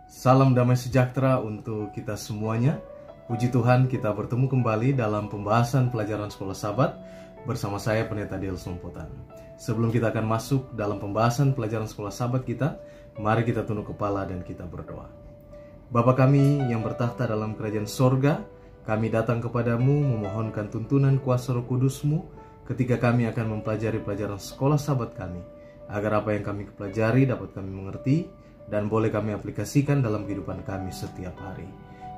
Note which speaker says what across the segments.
Speaker 1: Salam damai sejahtera untuk kita semuanya. Puji Tuhan, kita bertemu kembali dalam pembahasan pelajaran Sekolah Sabat bersama saya Pendeta Diel Sompotan. Sebelum kita akan masuk dalam pembahasan pelajaran Sekolah Sabat kita, mari kita tunduk kepala dan kita berdoa. Bapa kami yang bertahta dalam kerajaan sorga, kami datang kepadamu memohonkan tuntunan kuasa Roh Kudus-Mu ketika kami akan mempelajari pelajaran Sekolah Sabat kami, agar apa yang kami pelajari dapat kami mengerti dan boleh kami aplikasikan dalam kehidupan kami setiap hari.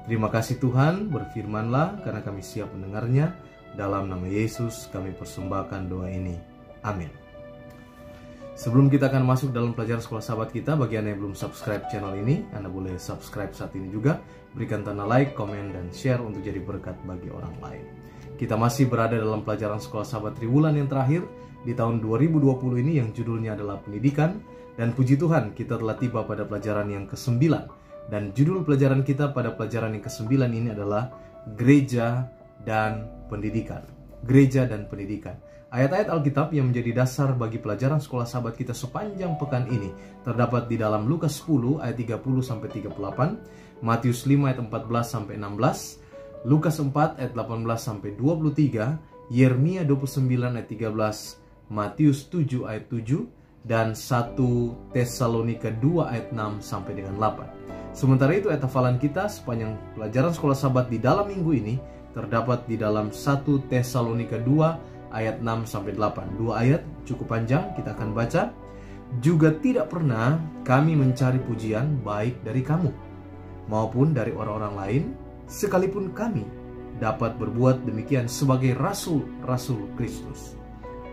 Speaker 1: Terima kasih Tuhan, berfirmanlah karena kami siap mendengarnya. Dalam nama Yesus kami persembahkan doa ini. Amin. Sebelum kita akan masuk dalam pelajaran Sekolah Sabat kita, bagi Anda yang belum subscribe channel ini, Anda boleh subscribe saat ini juga. Berikan tanda like, komen, dan share untuk jadi berkat bagi orang lain. Kita masih berada dalam pelajaran Sekolah Sabat triwulan yang terakhir di tahun 2020 ini yang judulnya adalah pendidikan. Dan puji Tuhan, kita telah tiba pada pelajaran yang ke-9. Dan judul pelajaran kita pada pelajaran yang ke-9 ini adalah Gereja dan Pendidikan. Gereja dan Pendidikan. Ayat-ayat Alkitab yang menjadi dasar bagi pelajaran Sekolah Sabat kita sepanjang pekan ini terdapat di dalam Lukas 10 ayat 30-38, Matius 5 ayat 14-16, Lukas 4 ayat 18-23, Yeremia 29 ayat 13, Matius 7 ayat 7, dan 1 Tesalonika 2 ayat 6 sampai dengan 8. Sementara itu ayat hafalan kita sepanjang pelajaran Sekolah Sabat di dalam minggu ini terdapat di dalam 1 Tesalonika 2 ayat 6 sampai 8. Dua ayat cukup panjang, kita akan baca. Juga tidak pernah kami mencari pujian baik dari kamu maupun dari orang-orang lain, sekalipun kami dapat berbuat demikian sebagai rasul-rasul Kristus.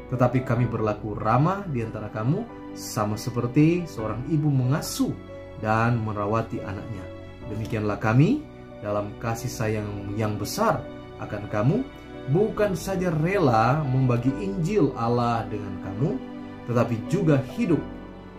Speaker 1: Tetapi kami berlaku ramah di antara kamu, sama seperti seorang ibu mengasuh dan merawati anaknya. Demikianlah kami dalam kasih sayang yang besar akan kamu, bukan saja rela membagi Injil Allah dengan kamu, tetapi juga hidup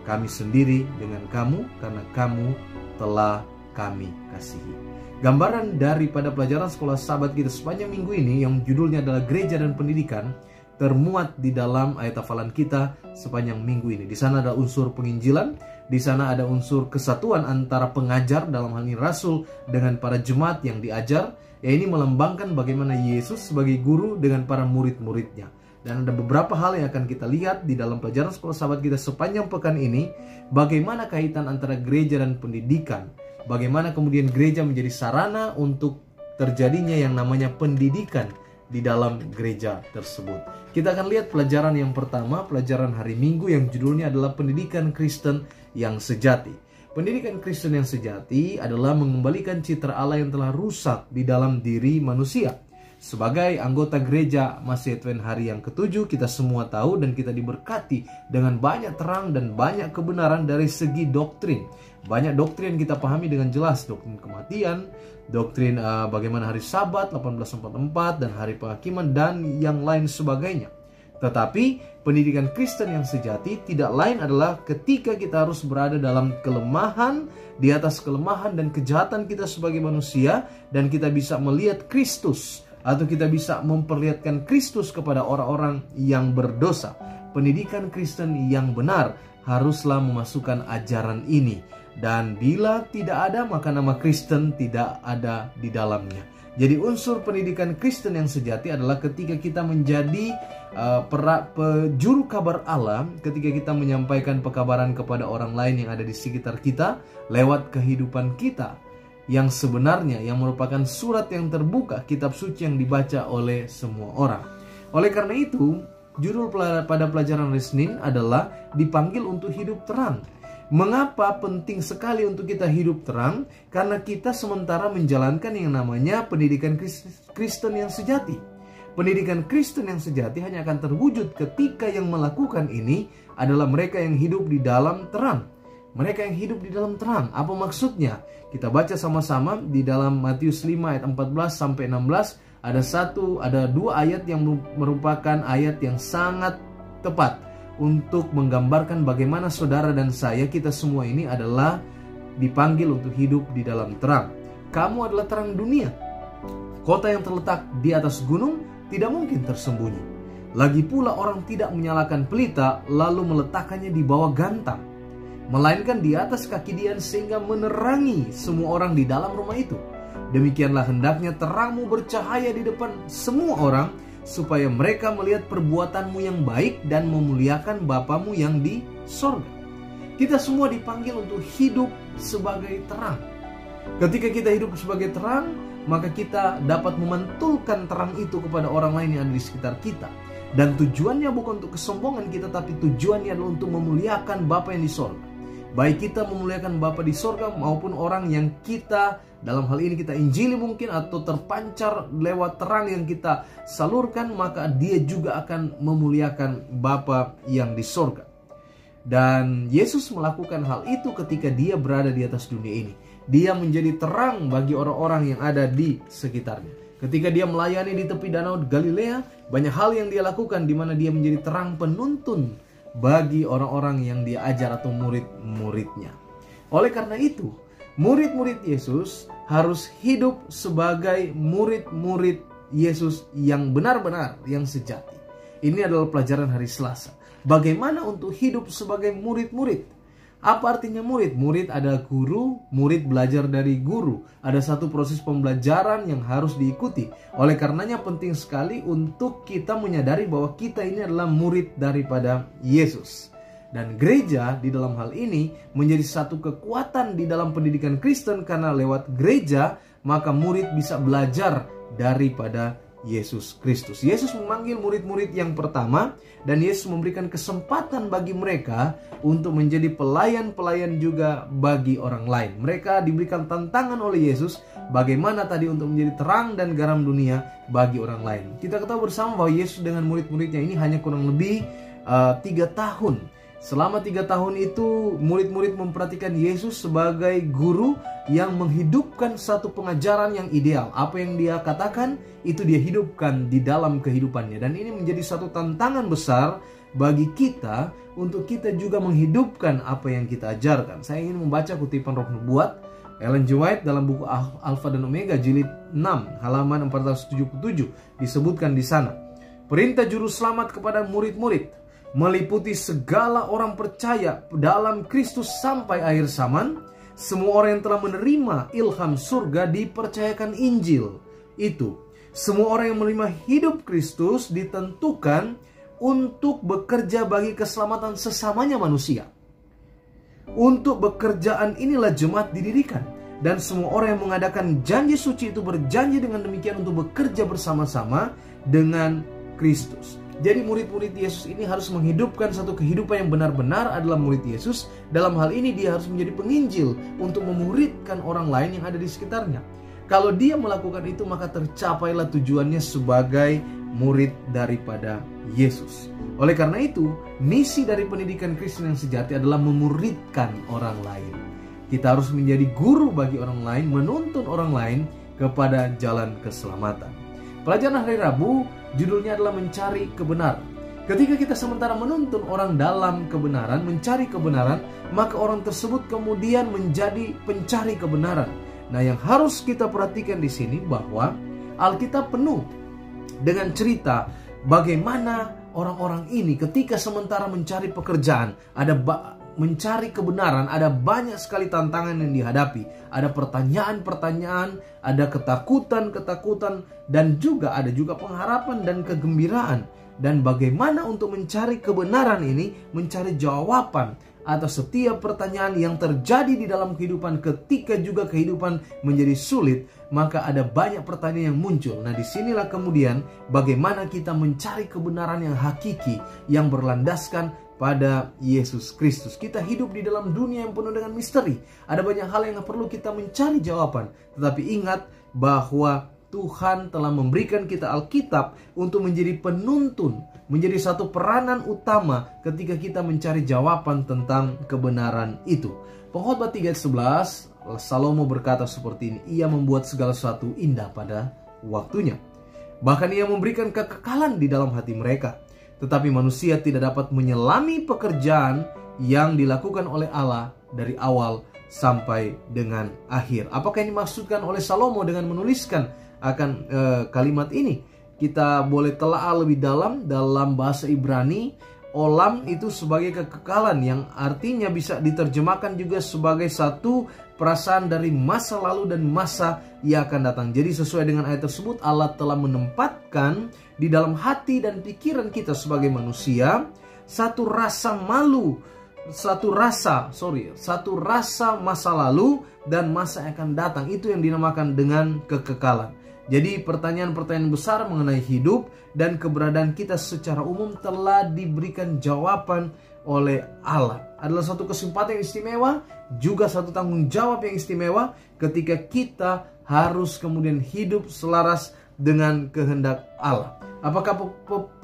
Speaker 1: kami sendiri dengan kamu karena kamu telah kami kasihi. Gambaran daripada pelajaran Sekolah Sabat kita sepanjang minggu ini yang judulnya adalah Gereja dan Pendidikan termuat di dalam ayat hafalan kita sepanjang minggu ini. Di sana ada unsur penginjilan, di sana ada unsur kesatuan antara pengajar, dalam hal ini rasul, dengan para jemaat yang diajar. Ya, ini melambangkan bagaimana Yesus sebagai guru dengan para murid-muridnya. Dan ada beberapa hal yang akan kita lihat di dalam pelajaran Sekolah Sabat kita sepanjang pekan ini. Bagaimana kaitan antara gereja dan pendidikan. Bagaimana kemudian gereja menjadi sarana untuk terjadinya yang namanya pendidikan di dalam gereja tersebut. Kita akan lihat pelajaran yang pertama, pelajaran hari Minggu yang judulnya adalah Pendidikan Kristen yang Sejati. Pendidikan Kristen yang sejati adalah mengembalikan citra Allah yang telah rusak di dalam diri manusia. Sebagai anggota gereja Masih Advent hari yang ke-7, kita semua tahu dan kita diberkati dengan banyak terang dan banyak kebenaran dari segi doktrin. Banyak doktrin kita pahami dengan jelas, doktrin kematian, doktrin bagaimana hari Sabat 1844 dan hari penghakiman dan yang lain sebagainya. Tetapi pendidikan Kristen yang sejati tidak lain adalah ketika kita harus berada dalam kelemahan, di atas kelemahan dan kejahatan kita sebagai manusia, dan kita bisa melihat Kristus atau kita bisa memperlihatkan Kristus kepada orang-orang yang berdosa. Pendidikan Kristen yang benar haruslah memasukkan ajaran ini. Dan bila tidak ada, maka nama Kristen tidak ada di dalamnya. Jadi unsur pendidikan Kristen yang sejati adalah ketika kita menjadi juru kabar Allah, ketika kita menyampaikan pekabaran kepada orang lain yang ada di sekitar kita, lewat kehidupan kita yang sebenarnya, yang merupakan surat yang terbuka, kitab suci yang dibaca oleh semua orang. Oleh karena itu, judul pada pelajaran hari Senin adalah dipanggil untuk hidup terang. Mengapa penting sekali untuk kita hidup terang? Karena kita sementara menjalankan yang namanya pendidikan Kristen yang sejati. Pendidikan Kristen yang sejati hanya akan terwujud ketika yang melakukan ini adalah mereka yang hidup di dalam terang. Mereka yang hidup di dalam terang. Apa maksudnya? Kita baca sama-sama di dalam Matius 5 ayat 14-16. Ada dua ayat yang merupakan ayat yang sangat tepat untuk menggambarkan bagaimana saudara dan saya, kita semua ini adalah dipanggil untuk hidup di dalam terang. Kamu adalah terang dunia. Kota yang terletak di atas gunung tidak mungkin tersembunyi. Lagi pula orang tidak menyalakan pelita lalu meletakkannya di bawah gantang. melainkan di atas kaki Dia sehingga menerangi semua orang di dalam rumah itu. Demikianlah hendaknya terangmu bercahaya di depan semua orang, supaya mereka melihat perbuatanmu yang baik dan memuliakan Bapamu yang di sorga. Kita semua dipanggil untuk hidup sebagai terang. Ketika kita hidup sebagai terang, maka kita dapat memantulkan terang itu kepada orang lain yang ada di sekitar kita. Dan tujuannya bukan untuk kesombongan kita, tapi tujuannya adalah untuk memuliakan Bapa yang di sorga. Baik kita memuliakan Bapa di sorga maupun orang yang kita, dalam hal ini kita injili mungkin, atau terpancar lewat terang yang kita salurkan, maka dia juga akan memuliakan Bapa yang di sorga. Dan Yesus melakukan hal itu ketika dia berada di atas dunia ini. Dia menjadi terang bagi orang-orang yang ada di sekitarnya. Ketika dia melayani di tepi danau Galilea, banyak hal yang dia lakukan di mana dia menjadi terang penuntun bagi orang-orang yang dia ajar atau murid-muridnya. Oleh karena itu, murid-murid Yesus harus hidup sebagai murid-murid Yesus yang benar-benar, yang sejati. Ini adalah pelajaran hari Selasa. Bagaimana untuk hidup sebagai murid-murid? Apa artinya murid? Murid adalah guru, murid belajar dari guru. Ada satu proses pembelajaran yang harus diikuti. Oleh karenanya penting sekali untuk kita menyadari bahwa kita ini adalah murid daripada Yesus. Dan gereja di dalam hal ini menjadi satu kekuatan di dalam pendidikan Kristen, karena lewat gereja maka murid bisa belajar daripada Yesus Kristus. Yesus memanggil murid-murid yang pertama, dan Yesus memberikan kesempatan bagi mereka untuk menjadi pelayan-pelayan juga bagi orang lain. Mereka diberikan tantangan oleh Yesus bagaimana tadi untuk menjadi terang dan garam dunia bagi orang lain. Kita ketahui bersama bahwa Yesus dengan murid-muridnya ini hanya kurang lebih 3 tahun. Selama 3 tahun itu murid-murid memperhatikan Yesus sebagai guru yang menghidupkan satu pengajaran yang ideal. Apa yang dia katakan itu dia hidupkan di dalam kehidupannya. Dan ini menjadi satu tantangan besar bagi kita untuk kita juga menghidupkan apa yang kita ajarkan. Saya ingin membaca kutipan Roh Nubuat Ellen G. White dalam buku Alpha dan Omega jilid 6 halaman 477. Disebutkan di sana, perintah juru selamat kepada murid-murid meliputi segala orang percaya dalam Kristus sampai akhir zaman. Semua orang yang telah menerima ilham surga dipercayakan Injil itu. Semua orang yang menerima hidup Kristus ditentukan untuk bekerja bagi keselamatan sesamanya manusia. Untuk pekerjaan inilah jemaat didirikan. Dan semua orang yang mengadakan janji suci itu berjanji dengan demikian untuk bekerja bersama-sama dengan Kristus. Jadi murid-murid Yesus ini harus menghidupkan satu kehidupan yang benar-benar adalah murid Yesus. Dalam hal ini dia harus menjadi penginjil untuk memuridkan orang lain yang ada di sekitarnya. Kalau dia melakukan itu, maka tercapailah tujuannya sebagai murid daripada Yesus. Oleh karena itu, misi dari pendidikan Kristen yang sejati adalah memuridkan orang lain. Kita harus menjadi guru bagi orang lain, menuntun orang lain kepada jalan keselamatan. Pelajaran hari Rabu judulnya adalah mencari kebenaran. Ketika kita sementara menuntun orang dalam kebenaran, mencari kebenaran, maka orang tersebut kemudian menjadi pencari kebenaran. Nah, yang harus kita perhatikan di sini bahwa Alkitab penuh dengan cerita bagaimana orang-orang ini ketika sementara mencari pekerjaan, mencari kebenaran, ada banyak sekali tantangan yang dihadapi. Ada pertanyaan-pertanyaan, ada ketakutan-ketakutan, dan ada juga pengharapan dan kegembiraan. Dan bagaimana untuk mencari kebenaran ini, mencari jawaban atas setiap pertanyaan yang terjadi di dalam kehidupan ketika juga kehidupan menjadi sulit, maka ada banyak pertanyaan yang muncul. Nah, disinilah kemudian bagaimana kita mencari kebenaran yang hakiki, yang berlandaskan pada Yesus Kristus. Kita hidup di dalam dunia yang penuh dengan misteri. Ada banyak hal yang perlu kita mencari jawaban. Tetapi ingat bahwa Tuhan telah memberikan kita Alkitab untuk menjadi penuntun, menjadi satu peranan utama ketika kita mencari jawaban tentang kebenaran itu. Pengkhotbah 3:11, Salomo berkata seperti ini, ia membuat segala sesuatu indah pada waktunya. Bahkan ia memberikan kekekalan di dalam hati mereka. Tetapi manusia tidak dapat menyelami pekerjaan yang dilakukan oleh Allah dari awal sampai dengan akhir. Apakah ini dimaksudkan oleh Salomo dengan menuliskan akan kalimat ini? Kita boleh telaah lebih dalam bahasa Ibrani. Olam itu sebagai kekekalan, yang artinya bisa diterjemahkan juga sebagai satu perasaan dari masa lalu dan masa yang akan datang. Jadi sesuai dengan ayat tersebut, Allah telah menempatkan di dalam hati dan pikiran kita sebagai manusia satu rasa malu, satu rasa masa lalu dan masa yang akan datang. Itu yang dinamakan dengan kekekalan. Jadi pertanyaan-pertanyaan besar mengenai hidup dan keberadaan kita secara umum telah diberikan jawaban oleh Allah. Adalah satu kesempatan yang istimewa, juga satu tanggung jawab yang istimewa ketika kita harus kemudian hidup selaras dengan kehendak Allah. Apakah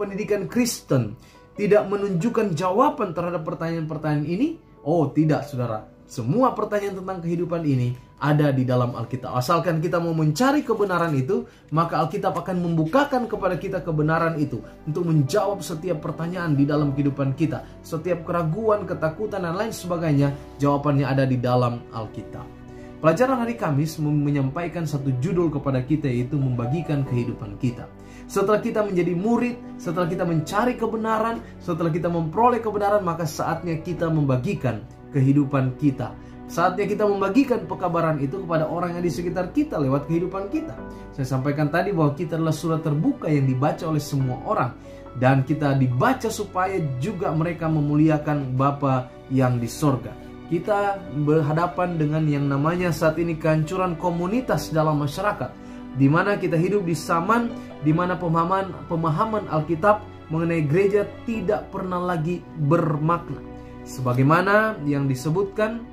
Speaker 1: pendidikan Kristen tidak menunjukkan jawaban terhadap pertanyaan-pertanyaan ini? Oh tidak, saudara. Semua pertanyaan tentang kehidupan ini ada di dalam Alkitab. Asalkan kita mau mencari kebenaran itu, maka Alkitab akan membukakan kepada kita kebenaran itu untuk menjawab setiap pertanyaan di dalam kehidupan kita. Setiap keraguan, ketakutan, dan lain sebagainya, jawabannya ada di dalam Alkitab. Pelajaran hari Kamis menyampaikan satu judul kepada kita, yaitu membagikan kehidupan kita. Setelah kita menjadi murid, setelah kita mencari kebenaran, setelah kita memperoleh kebenaran, maka saatnya kita membagikan kehidupan kita. Saatnya kita membagikan pekabaran itu kepada orang yang di sekitar kita lewat kehidupan kita. Saya sampaikan tadi bahwa kita adalah surat terbuka yang dibaca oleh semua orang. Dan kita dibaca supaya juga mereka memuliakan Bapa yang di sorga. Kita berhadapan dengan yang namanya saat ini kehancuran komunitas dalam masyarakat, di mana kita hidup di zaman di mana pemahaman Alkitab mengenai gereja tidak pernah lagi bermakna. Sebagaimana yang disebutkan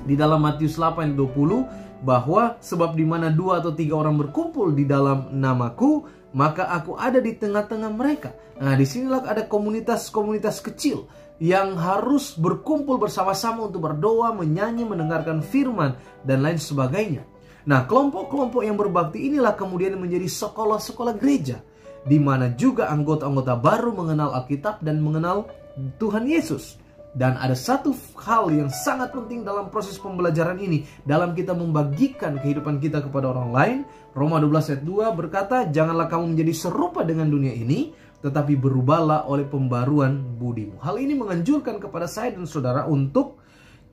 Speaker 1: di dalam Matius 8:20, bahwa sebab di mana 2 atau 3 orang berkumpul di dalam namaku, maka aku ada di tengah-tengah mereka. Nah, disinilah ada komunitas-komunitas kecil yang harus berkumpul bersama-sama untuk berdoa, menyanyi, mendengarkan firman, dan lain sebagainya. Nah, kelompok-kelompok yang berbakti inilah kemudian menjadi sekolah-sekolah gereja, di mana juga anggota-anggota baru mengenal Alkitab dan mengenal Tuhan Yesus. Dan ada satu hal yang sangat penting dalam proses pembelajaran ini, dalam kita membagikan kehidupan kita kepada orang lain. Roma 12 ayat 2 berkata, janganlah kamu menjadi serupa dengan dunia ini, tetapi berubahlah oleh pembaruan budimu. Hal ini menganjurkan kepada saya dan saudara untuk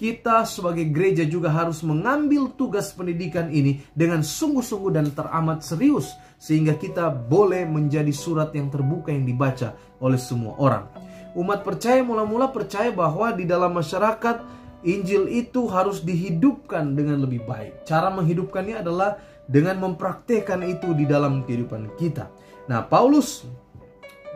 Speaker 1: kita sebagai gereja juga harus mengambil tugas pendidikan ini dengan sungguh-sungguh dan teramat serius, sehingga kita boleh menjadi surat yang terbuka yang dibaca oleh semua orang. Umat percaya mula-mula percaya bahwa di dalam masyarakat Injil itu harus dihidupkan dengan lebih baik. Cara menghidupkannya adalah dengan mempraktekkan itu di dalam kehidupan kita. Nah, Paulus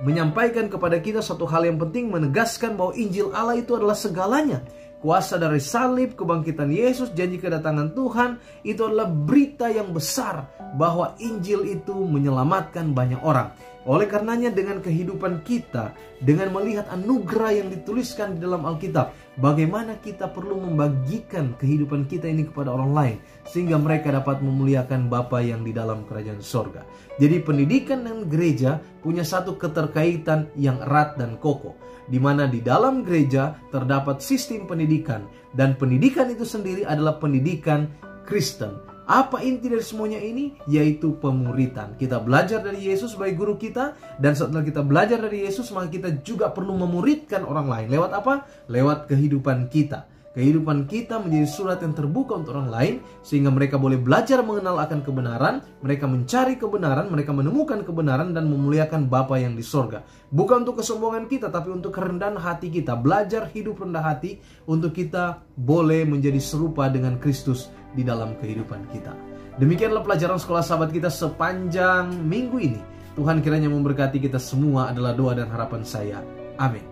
Speaker 1: menyampaikan kepada kita satu hal yang penting, menegaskan bahwa Injil Allah itu adalah segalanya. Kuasa dari salib, kebangkitan Yesus, janji kedatangan Tuhan, itu adalah berita yang besar bahwa Injil itu menyelamatkan banyak orang. Oleh karenanya dengan kehidupan kita, dengan melihat anugerah yang dituliskan di dalam Alkitab, bagaimana kita perlu membagikan kehidupan kita ini kepada orang lain, sehingga mereka dapat memuliakan Bapa yang di dalam kerajaan sorga. Jadi pendidikan dan gereja punya satu keterkaitan yang erat dan kokoh, di mana di dalam gereja terdapat sistem pendidikan, dan pendidikan itu sendiri adalah pendidikan Kristen. Apa inti dari semuanya ini? Yaitu pemuritan. Kita belajar dari Yesus sebagai guru kita, dan setelah kita belajar dari Yesus, maka kita juga perlu memuridkan orang lain. Lewat apa? Lewat kehidupan kita. Kehidupan kita menjadi surat yang terbuka untuk orang lain, sehingga mereka boleh belajar mengenal akan kebenaran, mereka mencari kebenaran, mereka menemukan kebenaran, dan memuliakan Bapa yang di sorga. Bukan untuk kesombongan kita, tapi untuk kerendahan hati kita. Belajar hidup rendah hati untuk kita boleh menjadi serupa dengan Kristus di dalam kehidupan kita. Demikianlah pelajaran sekolah sahabat kita sepanjang minggu ini. Tuhan kiranya memberkati kita semua adalah doa dan harapan saya. Amin.